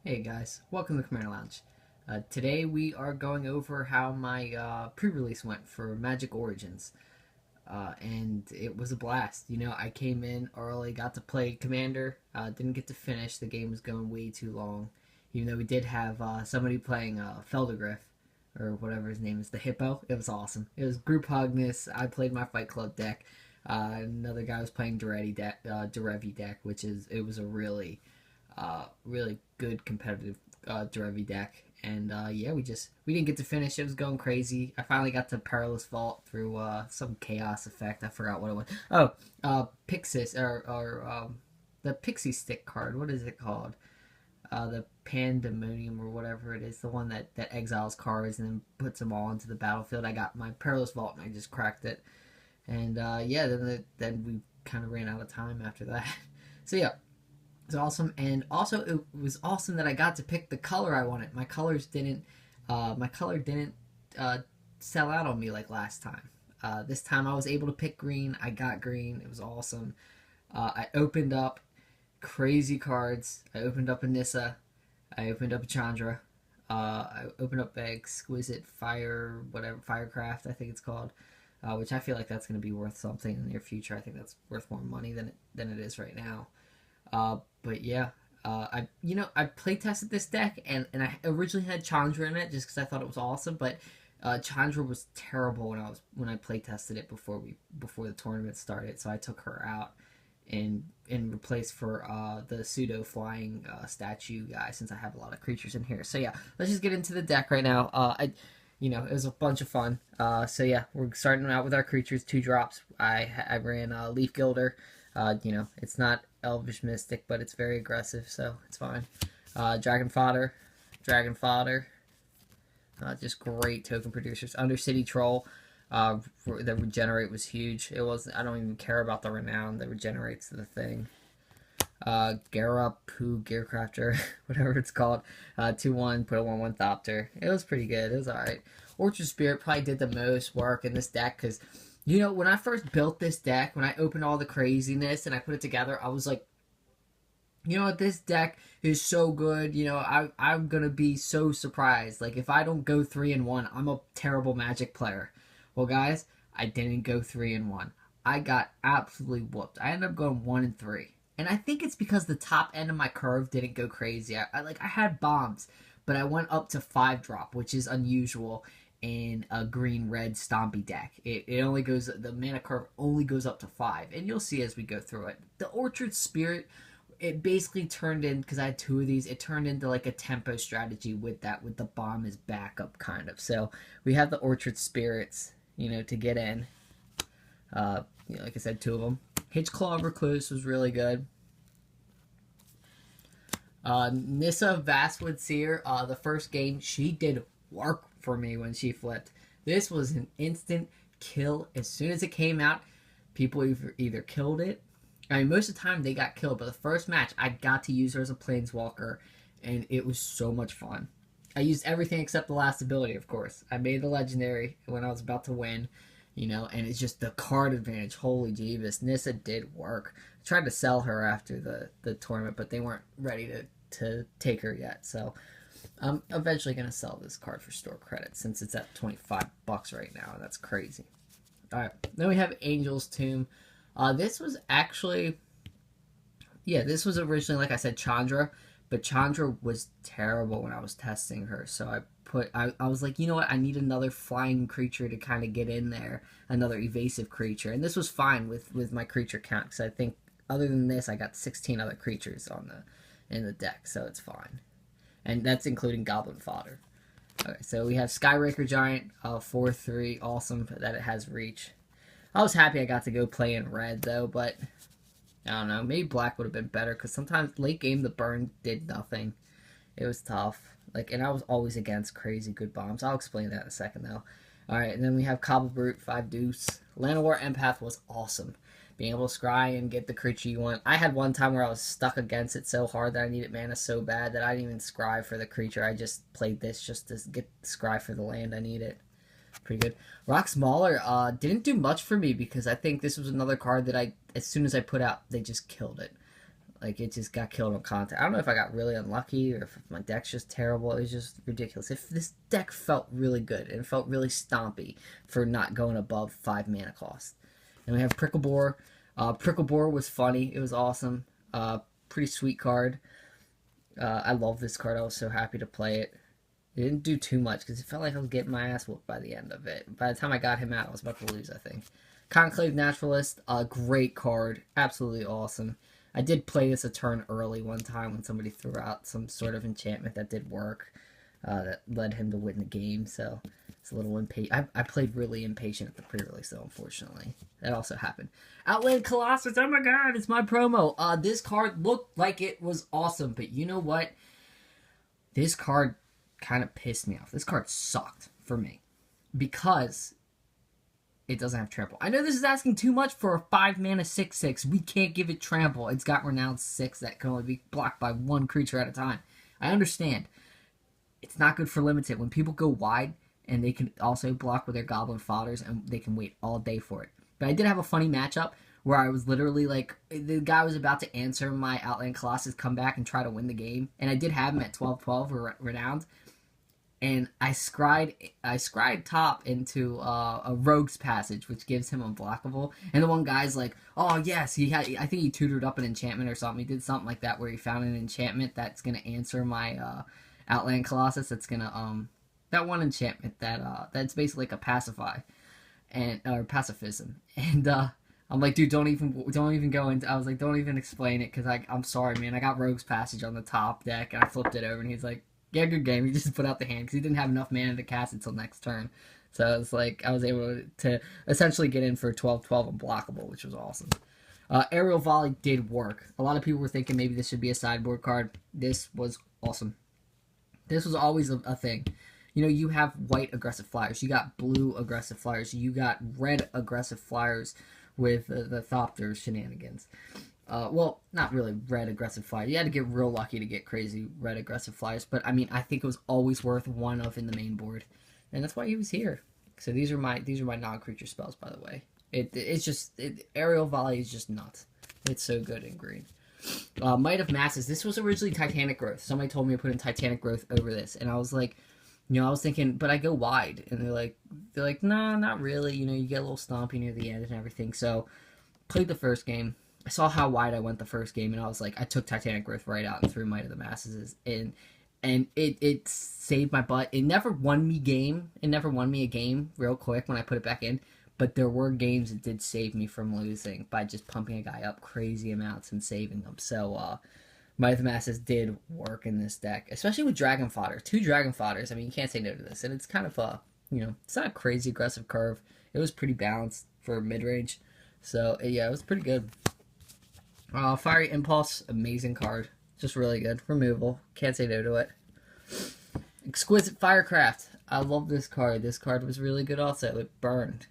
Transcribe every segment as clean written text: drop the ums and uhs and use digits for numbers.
Hey guys, welcome to Commander Lounge. Today we are going over how my pre-release went for Magic Origins, and it was a blast. I came in early, got to play Commander, didn't get to finish. The game was going way too long, even though we did have somebody playing Feldergriff, or whatever his name is, the Hippo. It was awesome. It was group hugness. I played my Fight Club deck. Another guy was playing Derevi deck, it was a really good competitive Derevi deck. And yeah, we didn't get to finish. It was going crazy. I finally got to Perilous Vault through some chaos effect. I forgot what it was. Oh, Pixis or the Pixie Stick card. What is it called? The Pandemonium or whatever it is. The one that exiles cards and then puts them all into the battlefield. I got my Perilous Vault and I just cracked it. And yeah, then we kind of ran out of time after that. So yeah, was awesome, and also it was awesome that I got to pick the color I wanted. My color didn't sell out on me like last time. This time I was able to pick green. I got green. It was awesome. I opened up crazy cards. I opened up a Nissa. I opened up a Chandra. I opened up Exquisite Fire, whatever Firecraft I think it's called, which I feel like that's going to be worth something in the near future. I think that's worth more money than it is right now. But yeah, I play tested this deck, and I originally had Chandra in it just because I thought it was awesome. But Chandra was terrible when I play tested it before the tournament started. So I took her out and replaced for the pseudo flying statue guy, since I have a lot of creatures in here. So yeah, let's just get into the deck right now. It was a bunch of fun. So yeah, we're starting out with our creatures, 2 drops. I ran Leaf Gilder. It's not Elvish Mystic, but it's very aggressive, so it's fine. Dragon Fodder. Just great token producers. Undercity Troll. The regenerate was huge. It was I don't even care about the renown that regenerates the thing. Garapu Gearcrafter, whatever it's called. 2/1, put a 1/1 Thopter. It was pretty good. It was alright. Orchard Spirit probably did the most work in this deck because when I first built this deck, when I opened all the craziness and I put it together, I was like, this deck is so good. I'm going to be so surprised. Like, if I don't go 3-1, I'm a terrible Magic player. Well, guys, I didn't go 3-1. I got absolutely whooped. I ended up going 1-3. And I think it's because the top end of my curve didn't go crazy. I had bombs, but I went up to 5-drop, which is unusual in a green-red stompy deck. It only goes, the mana curve only goes up to 5, and you'll see as we go through it. The Orchard Spirit, it basically turned in, because I had 2 of these, it turned into like a tempo strategy with the bomb as backup, kind of. So we have the Orchard Spirits, to get in. Like I said, 2 of them. Hitchclaw Recluse was really good. Nissa Vastwood Seer, the first game, she did work for me when she flipped. This was an instant kill. As soon as it came out, people either killed it. I mean, most of the time they got killed, but the first match, I got to use her as a Planeswalker, and it was so much fun. I used everything except the last ability, of course. I made the legendary when I was about to win, and it's just the card advantage. Holy Jeebus, Nissa did work. I tried to sell her after the tournament, but they weren't ready to take her yet, so I'm eventually going to sell this card for store credit since it's at $25 right now, and that's crazy. Alright, then we have Angel's Tomb. This was actually, this was originally, like I said, Chandra, but Chandra was terrible when I was testing her, so I was like, you know what, I need another flying creature to kind of get in there, another evasive creature, and this was fine with my creature count, because I think, other than this, I got 16 other creatures in the deck, so it's fine. And that's including Goblin Fodder. Okay, so we have Skyraker Giant, 4/3, awesome that it has reach. I was happy I got to go play in red, though, but I don't know, maybe black would have been better, because sometimes late game the burn did nothing. It was tough. And I was always against crazy good bombs. I'll explain that in a second, though. Alright, and then we have Cobble Brute, 5 Deuce. Llanowar Empath was awesome. Being able to scry and get the creature you want. I had one time where I was stuck against it so hard that I needed mana so bad that I didn't even scry for the creature. I just played this just to get scry for the land I needed. Pretty good. Rox Mauler didn't do much for me because I think this was another card that as soon as I put out, they just killed it. Like, it just got killed on contact. I don't know if I got really unlucky or if my deck's just terrible. It was just ridiculous. If this deck felt really good and it felt really stompy for not going above 5 mana cost. And we have Prickle Boar. Prickle Boar was funny. It was awesome. Pretty sweet card. I love this card. I was so happy to play it. It didn't do too much because it felt like I was getting my ass whooped by the end of it. By the time I got him out, I was about to lose, I think. Conclave Naturalist, a great card. Absolutely awesome. I did play this a turn early one time when somebody threw out some sort of enchantment that did work. That led him to win the game, so it's a little impatient. I played really impatient at the pre-release, though, unfortunately. That also happened. Outland Colossus, oh my god, it's my promo. This card looked like it was awesome, but you know what? This card kind of pissed me off. This card sucked for me because it doesn't have trample. I know this is asking too much for a 5 mana 6/6. We can't give it trample. It's got Renown 6 that can only be blocked by one creature at a time. I understand. It's not good for limited. When people go wide, and they can also block with their Goblin Fodders, and they can wait all day for it. But I did have a funny matchup where I was literally like, the guy was about to answer my Outland Colossus, come back and try to win the game. And I did have him at 12/12 or Renowned. And I scried top into a Rogue's Passage, which gives him unblockable. And the one guy's like, oh yes, I think he tutored up an enchantment or something. He did something like that where he found an enchantment that's gonna answer my Outland Colossus. That's gonna that one enchantment that's basically like a pacify or pacifism. And I'm like, dude, don't even go into. I was like, don't even explain it because I'm sorry, man. I got Rogue's Passage on the top deck and I flipped it over and he's like, yeah, good game. He just put out the hand because he didn't have enough mana to cast it until next turn. So it's like I was able to essentially get in for 12/12 unblockable, which was awesome. Aerial Volley did work. A lot of people were thinking maybe this should be a sideboard card. This was awesome. This was always a thing. You know, you have white aggressive flyers. You got blue aggressive flyers. You got red aggressive flyers with the Thopter shenanigans. Well, not really red aggressive flyers. You had to get real lucky to get crazy red aggressive flyers. But, I mean, I think it was always worth one of in the main board. And that's why he was here. So these are my non-creature spells, by the way. Aerial Volley is just nuts. It's so good in green. Might of Masses. This was originally Titanic Growth. Somebody told me to put in Titanic Growth over this. And I was like, I was thinking, but I go wide. And they're like, nah, not really. You get a little stompy near the end and everything. So, played the first game. I saw how wide I went the first game, and I was like, I took Titanic Growth right out and threw Might of the Masses in. And it saved my butt. It never won me a game real quick when I put it back in. But there were games that did save me from losing by just pumping a guy up crazy amounts and saving them. So, Might of the Masses did work in this deck, especially with Dragon Fodder. 2 Dragon Fodders, I mean, you can't say no to this. And it's kind of it's not a crazy aggressive curve. It was pretty balanced for mid-range. So, yeah, it was pretty good. Fiery Impulse, amazing card. Just really good. Removal. Can't say no to it. Exquisite Firecraft. I love this card. This card was really good also. It burned.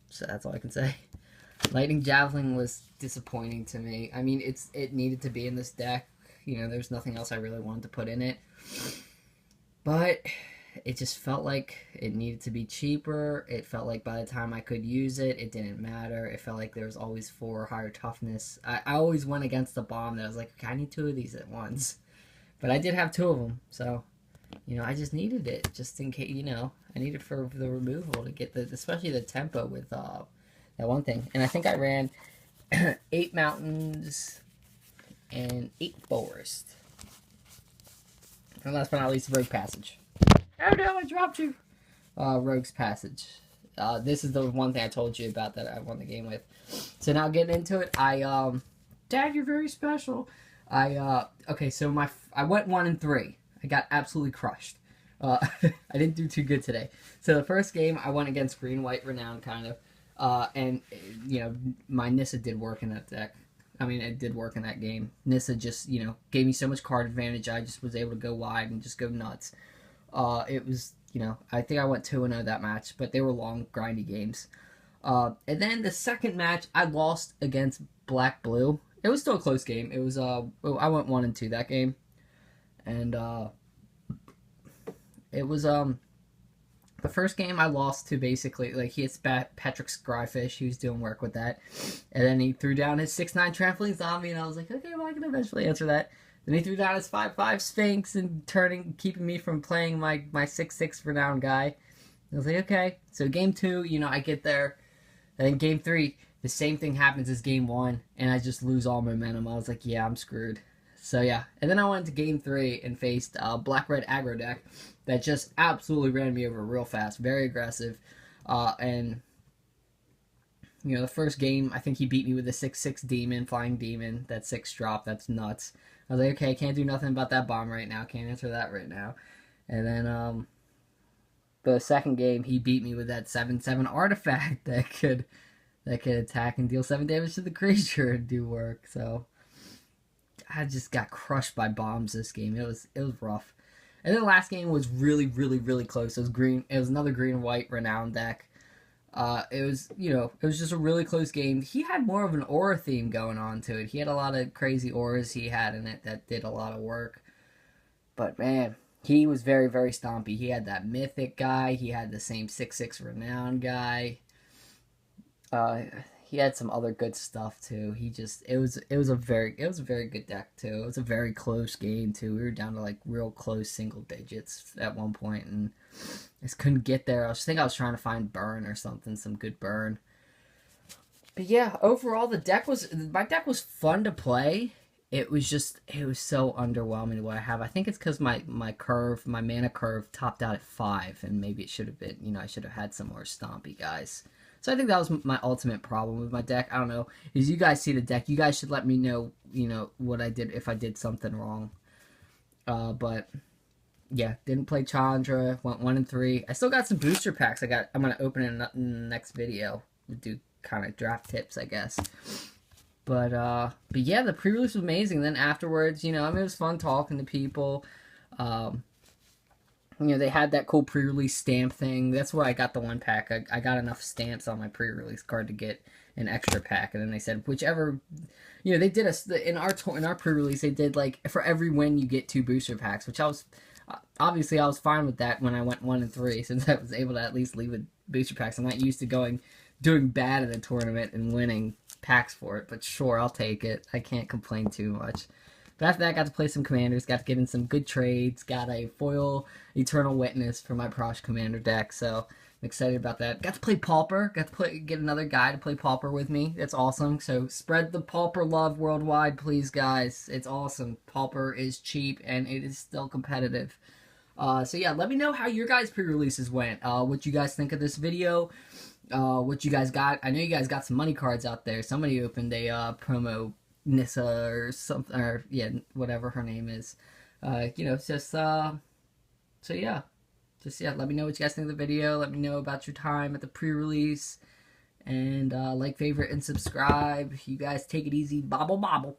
So that's all I can say. Lightning Javelin was disappointing to me. I mean, it needed to be in this deck. There's nothing else I really wanted to put in it. But it just felt like it needed to be cheaper. It felt like by the time I could use it, it didn't matter. It felt like there was always 4 higher toughness. I always went against the bomb that I was like, okay, I need 2 of these at once. But I did have 2 of them, so, I just needed it, just in case, I needed for the removal to get especially the tempo with that one thing. And I think I ran 8 mountains and 8 forest. And last but not least, Rogue Passage. Oh no, I dropped you! Rogue's Passage. This is the one thing I told you about that I won the game with. So now getting into it, Dad, you're very special. Okay, so I went 1-3. I got absolutely crushed. I didn't do too good today. So the first game, I went against Green-White Renown, kind of. And, my Nissa did work in that deck. I mean, it did work in that game. Nissa just, gave me so much card advantage, I just was able to go wide and just go nuts. It was, I think I went 2-0 that match, but they were long, grindy games. And then the second match, I lost against Black-Blue. It was still a close game. It was, I went 1-2 that game. And, it was, The first game I lost to basically, like, he hits Patrick Scryfish. He was doing work with that. And then he threw down his 6'9 trampoline zombie, and I was like, okay, well, I can eventually answer that. Then he threw down his 5'5 Sphinx and keeping me from playing my 6'6 renowned guy. I was like, okay. So game 2, you know, I get there. And then game 3, the same thing happens as game 1, and I just lose all momentum. I was like, yeah, I'm screwed. So yeah, and then I went to game 3 and faced Black-Red aggro deck that just absolutely ran me over real fast, very aggressive. And, you know, the first game, I think he beat me with a 6-6 demon, flying demon, that 6 drop, that's nuts. I was like, okay, can't do nothing about that bomb right now, can't answer that right now. And then, the second game, he beat me with that 7/7 artifact that could attack and deal 7 damage to the creature and do work. So I just got crushed by bombs this game. It was rough. And then the last game was really, really, really close. It was green. It was another green and white renowned deck. It was, you know, it was just a really close game. He had more of an aura theme going on to it. He had a lot of crazy auras he had in it that did a lot of work. But man, he was very, very stompy. He had that mythic guy. He had the same 6/6 renowned guy. He had some other good stuff too. He just it was a very good deck too. It was a very close game too. We were down to like real close single digits at one point, and I just couldn't get there. I was trying to find burn or something, some good burn. But yeah, overall my deck was fun to play. It was so underwhelming what I have. I think it's because my mana curve topped out at 5, and maybe it should have been, you know, I should have had some more stompy guys. So I think that was my ultimate problem with my deck. I don't know. As you guys see the deck, you guys should let me know, you know, what I did, if I did something wrong. But yeah, didn't play Chandra, went 1-3. I still got some booster packs. I'm gonna open it in the next video. We'll do kind of draft tips, I guess. But yeah, the pre-release was amazing. Then afterwards, you know, I mean, it was fun talking to people. You know, they had that cool pre-release stamp thing. That's where I got the one pack. I got enough stamps on my pre-release card to get an extra pack. And then they said, whichever, you know, they did in our pre-release, they did like, for every win you get 2 booster packs, which I was fine with that when I went 1-3, since I was able to at least leave with booster packs. I'm not used to doing bad at a tournament and winning packs for it, but sure, I'll take it. I can't complain too much. But after that, I got to play some commanders, got to get in some good trades, got a foil Eternal Witness for my Prosh commander deck, so I'm excited about that. Got to play Pauper, get another guy to play Pauper with me. That's awesome. So spread the Pauper love worldwide, please, guys. It's awesome. Pauper is cheap, and it is still competitive. So yeah, let me know how your guys' pre-releases went. What you guys think of this video. What you guys got. I know you guys got some money cards out there. Somebody opened a promo Nissa or something, or yeah, whatever her name is. You know, just so yeah, let me know what you guys think of the video. Let me know about your time at the pre-release, and like, favorite, and subscribe. You guys take it easy. Bobble bobble.